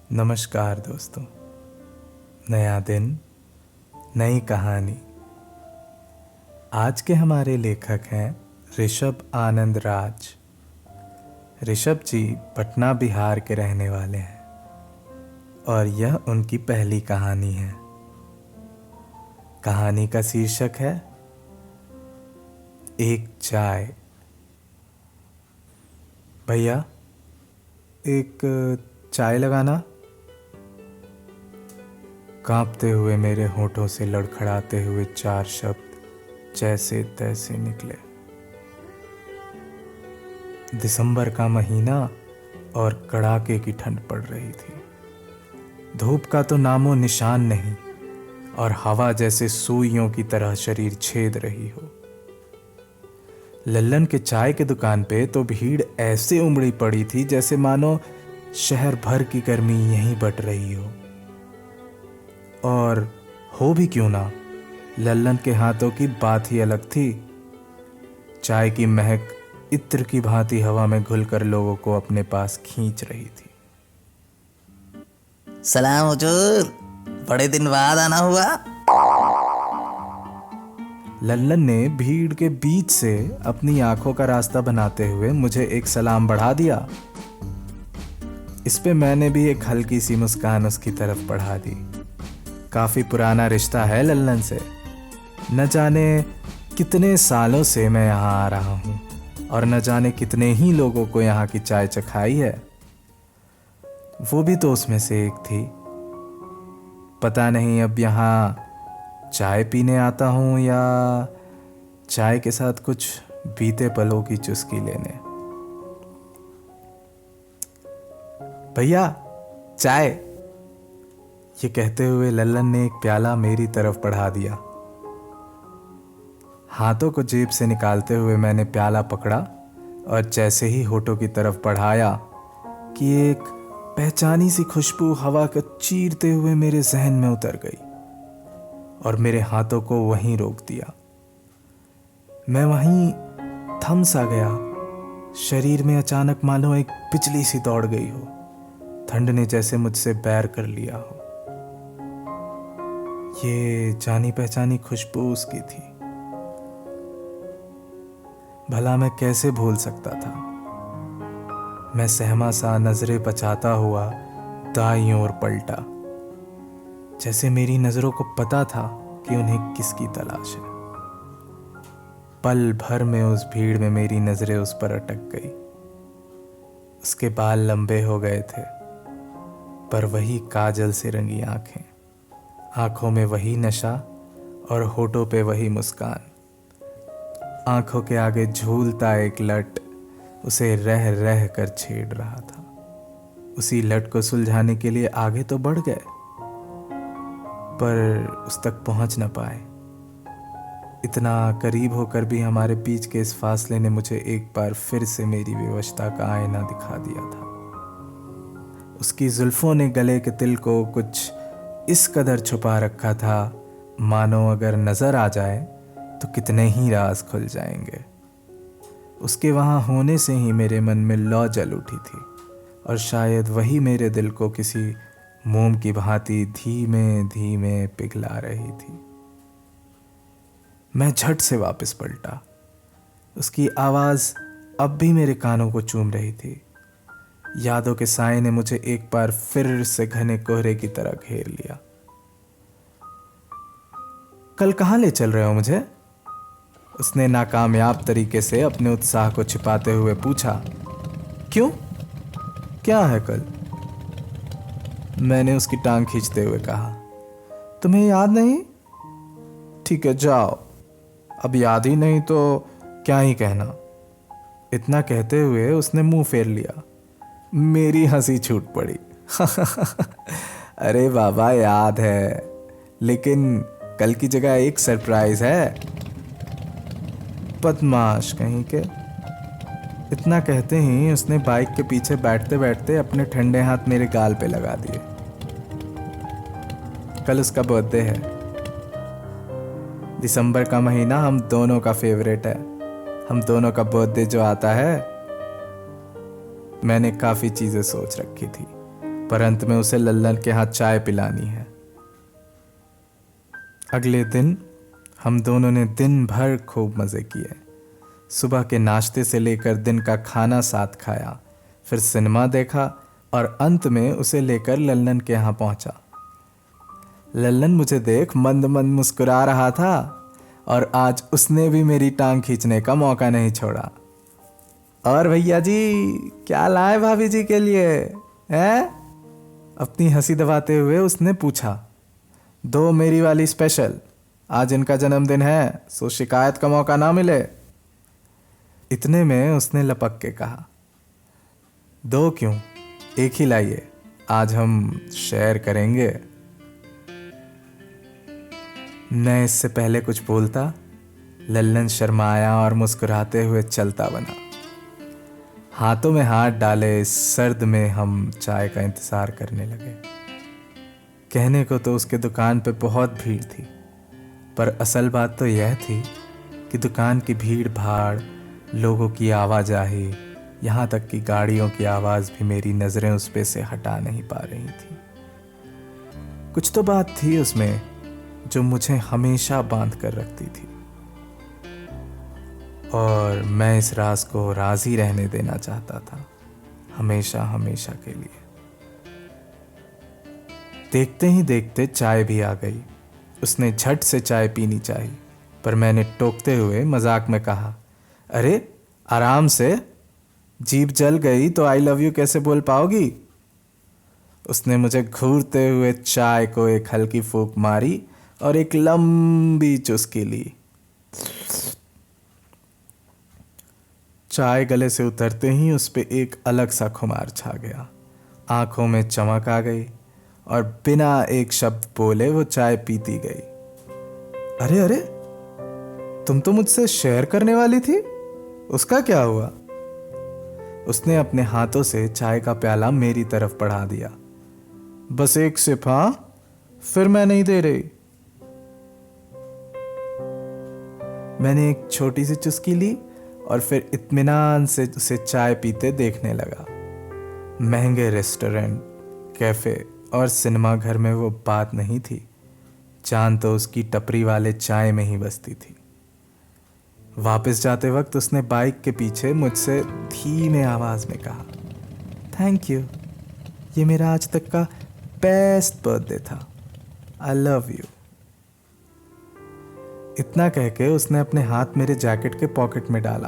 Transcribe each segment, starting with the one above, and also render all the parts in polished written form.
नमस्कार दोस्तों। नया दिन, नई कहानी। आज के हमारे लेखक हैं ऋषभ आनंद राज। ऋषभ जी पटना बिहार के रहने वाले हैं और यह उनकी पहली कहानी है। कहानी का शीर्षक है एक चाय। भैया, एक चाय लगाना। कांपते हुए मेरे होठों से लड़खड़ाते हुए चार शब्द जैसे तैसे निकले। दिसंबर का महीना और कड़ाके की ठंड पड़ रही थी। धूप का तो नामो निशान नहीं और हवा जैसे सुइयों की तरह शरीर छेद रही हो। लल्लन के चाय की दुकान पे तो भीड़ ऐसे उमड़ी पड़ी थी जैसे मानो शहर भर की गर्मी यहीं बट रही हो। और हो भी क्यों ना, लल्लन के हाथों की बात ही अलग थी। चाय की महक इत्र की भांति हवा में घुलकर लोगों को अपने पास खींच रही थी। सलाम हुजूर, बड़े दिन बाद आना हुआ। लल्लन ने भीड़ के बीच से अपनी आंखों का रास्ता बनाते हुए मुझे एक सलाम बढ़ा दिया। इस पे मैंने भी एक हल्की सी मुस्कान उसकी तरफ बढ़ा दी। काफी पुराना रिश्ता है लल्लन से। न जाने कितने सालों से मैं यहाँ आ रहा हूँ और न जाने कितने ही लोगों को यहाँ की चाय चखाई है। वो भी तो उसमें से एक थी। पता नहीं अब यहाँ चाय पीने आता हूँ या चाय के साथ कुछ बीते पलों की चुस्की लेने। भैया, चाय। ये कहते हुए लल्लन ने एक प्याला मेरी तरफ बढ़ा दिया। हाथों को जेब से निकालते हुए मैंने प्याला पकड़ा और जैसे ही होठों की तरफ बढ़ाया कि एक पहचानी सी खुशबू हवा को चीरते हुए मेरे जहन में उतर गई और मेरे हाथों को वहीं रोक दिया। मैं वहीं थम सा गया। शरीर में अचानक मानो एक बिजली सी दौड़ गई हो। ठंड ने जैसे मुझसे बैर कर लिया हो। ये जानी पहचानी खुशबू उसकी थी। भला मैं कैसे भूल सकता था। मैं सहमा सा नजरें बचाता हुआ दाईं ओर पलटा, जैसे मेरी नजरों को पता था कि उन्हें किसकी तलाश है। पल भर में उस भीड़ में मेरी नजरें उस पर अटक गई। उसके बाल लंबे हो गए थे, पर वही काजल से रंगी आंखें, आंखों में वही नशा और होठों पे वही मुस्कान। आंखों के आगे झूलता एक लट उसे रह रह कर छेड़ रहा था। उसी लट को सुलझाने के लिए आगे तो बढ़ गए, पर उस तक पहुंच न पाए। इतना करीब होकर भी हमारे बीच के इस फासले ने मुझे एक बार फिर से मेरी विवशता का आईना दिखा दिया था। उसकी जुल्फों ने गले के तिल को कुछ इस कदर छुपा रखा था, मानो अगर नजर आ जाए तो कितने ही राज खुल जाएंगे। उसके वहां होने से ही मेरे मन में लौ जल उठी थी और शायद वही मेरे दिल को किसी मोम की भांति धीमे धीमे पिघला रही थी। मैं झट से वापस पलटा। उसकी आवाज अब भी मेरे कानों को चूम रही थी। यादों के साए ने मुझे एक बार फिर से घने कोहरे की तरह घेर लिया। कल कहाँ ले चल रहे हो मुझे? उसने नाकामयाब तरीके से अपने उत्साह को छिपाते हुए पूछा। क्यों, क्या है कल? मैंने उसकी टांग खींचते हुए कहा। तुम्हें याद नहीं? ठीक है, जाओ। अब याद ही नहीं तो क्या ही कहना। इतना कहते हुए उसने मुंह फेर लिया। मेरी हंसी छूट पड़ी। अरे बाबा, याद है, लेकिन कल की जगह एक सरप्राइज है। बदमाश कहीं के। इतना कहते ही उसने बाइक के पीछे बैठते बैठते अपने ठंडे हाथ मेरे गाल पे लगा दिए। कल उसका बर्थडे है। दिसंबर का महीना हम दोनों का फेवरेट है। हम दोनों का बर्थडे जो आता है, मैंने काफ़ी चीज़ें सोच रखी थी पर अंत में उसे लल्लन के हाथ चाय पिलानी है। अगले दिन हम दोनों ने दिन भर खूब मज़े किए। सुबह के नाश्ते से लेकर दिन का खाना साथ खाया, फिर सिनेमा देखा और अंत में उसे लेकर लल्लन के यहाँ पहुंचा। लल्लन मुझे देख मंद मंद मुस्कुरा रहा था और आज उसने भी मेरी टांग खींचने का मौका नहीं छोड़ा। और भैया जी क्या लाए भाभी जी के लिए हैं? अपनी हंसी दबाते हुए उसने पूछा। दो मेरी वाली स्पेशल, आज इनका जन्मदिन है सो शिकायत का मौका ना मिले। इतने में उसने लपक के कहा, दो क्यों, एक ही लाइए, आज हम शेयर करेंगे। मैं इससे पहले कुछ बोलता, लल्लन शर्माया और मुस्कुराते हुए चलता बना। हाथों में हाथ डाले इस सर्द में हम चाय का इंतज़ार करने लगे। कहने को तो उसके दुकान पे बहुत भीड़ थी, पर असल बात तो यह थी कि दुकान की भीड़ भाड़, लोगों की आवाजाही, यहाँ तक कि गाड़ियों की आवाज़ भी मेरी नज़रें उस पे से हटा नहीं पा रही थी। कुछ तो बात थी उसमें जो मुझे हमेशा बांध कर रखती थी और मैं इस राज को राज ही रहने देना चाहता था, हमेशा हमेशा के लिए। देखते ही देखते चाय भी आ गई। उसने झट से चाय पीनी चाहिए, पर मैंने टोकते हुए मजाक में कहा, अरे आराम से, जीभ जल गई तो आई लव यू कैसे बोल पाओगी। उसने मुझे घूरते हुए चाय को एक हल्की फूंक मारी और एक लंबी चुस्की ली। चाय गले से उतरते ही उस पे एक अलग सा खुमार छा गया। आंखों में चमक आ गई और बिना एक शब्द बोले वो चाय पीती गई। अरे अरे, तुम तो मुझसे शेयर करने वाली थी, उसका क्या हुआ? उसने अपने हाथों से चाय का प्याला मेरी तरफ बढ़ा दिया। बस एक सिप, हाँ, फिर मैं नहीं दे रही। मैंने एक छोटी सी चुस्की ली और फिर इत्मीनान से उसे चाय पीते देखने लगा। महंगे रेस्टोरेंट, कैफे और सिनेमा घर में वो बात नहीं थी। जान तो उसकी टपरी वाले चाय में ही बसती थी। वापस जाते वक्त उसने बाइक के पीछे मुझसे धीमे आवाज में कहा, थैंक यू, ये मेरा आज तक का बेस्ट बर्थडे था, आई लव यू। इतना कह के उसने अपने हाथ मेरे जैकेट के पॉकेट में डाला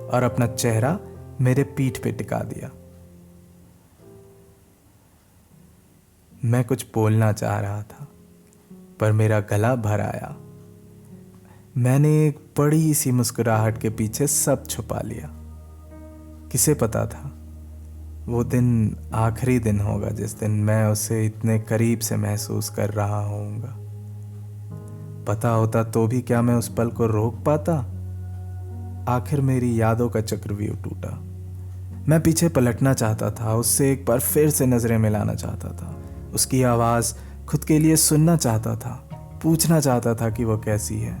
और अपना चेहरा मेरे पीठ पे टिका दिया। मैं कुछ बोलना चाह रहा था, पर मेरा गला भर आया। मैंने एक बड़ी सी मुस्कुराहट के पीछे सब छुपा लिया। किसे पता था वो दिन आखिरी दिन होगा जिस दिन मैं उसे इतने करीब से महसूस कर रहा होऊंगा। पता होता तो भी क्या मैं उस पल को रोक पाता? आखिर मेरी यादों का चक्रव्यूह टूटा। मैं पीछे पलटना चाहता था, उससे एक बार फिर से नजरें मिलाना चाहता था, उसकी आवाज खुद के लिए सुनना चाहता था, पूछना चाहता था कि वो कैसी है,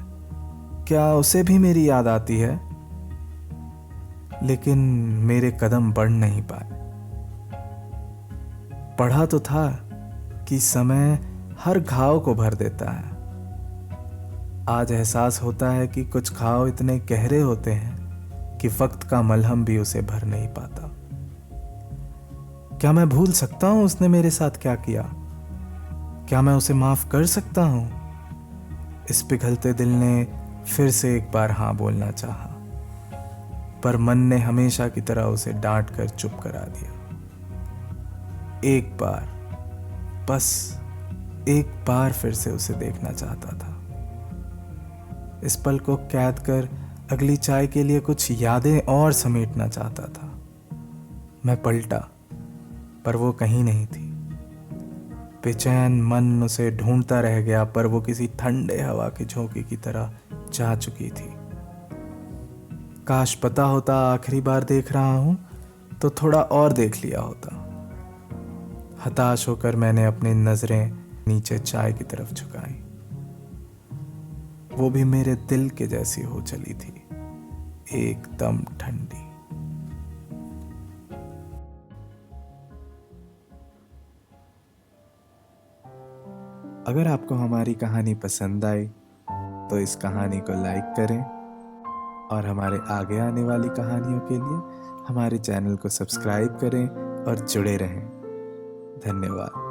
क्या उसे भी मेरी याद आती है। लेकिन मेरे कदम बढ़ नहीं पाए। पढ़ा तो था कि समय हर घाव को भर देता है। आज एहसास होता है कि कुछ घाव इतने गहरे होते हैं कि वक्त का मलहम भी उसे भर नहीं पाता। क्या मैं भूल सकता हूं उसने मेरे साथ क्या किया? क्या मैं उसे माफ कर सकता हूं? इस पिघलते दिल ने फिर से एक बार हाँ बोलना चाहा, पर मन ने हमेशा की तरह उसे डांट कर चुप करा दिया। एक बार, बस एक बार फिर से उसे देखना चाहता था। इस पल को कैद कर अगली चाय के लिए कुछ यादें और समेटना चाहता था। मैं पलटा, पर वो कहीं नहीं थी। बेचैन मन उसे ढूंढता रह गया, पर वो किसी ठंडे हवा के झोंके की तरह जा चुकी थी। काश पता होता आखिरी बार देख रहा हूं तो थोड़ा और देख लिया होता। हताश होकर मैंने अपनी नजरें नीचे चाय की तरफ झुकाई। वो भी मेरे दिल के जैसी हो चली थी, एकदम ठंडी। अगर आपको हमारी कहानी पसंद आई तो इस कहानी को लाइक करें और हमारे आगे आने वाली कहानियों के लिए हमारे चैनल को सब्सक्राइब करें और जुड़े रहें। धन्यवाद।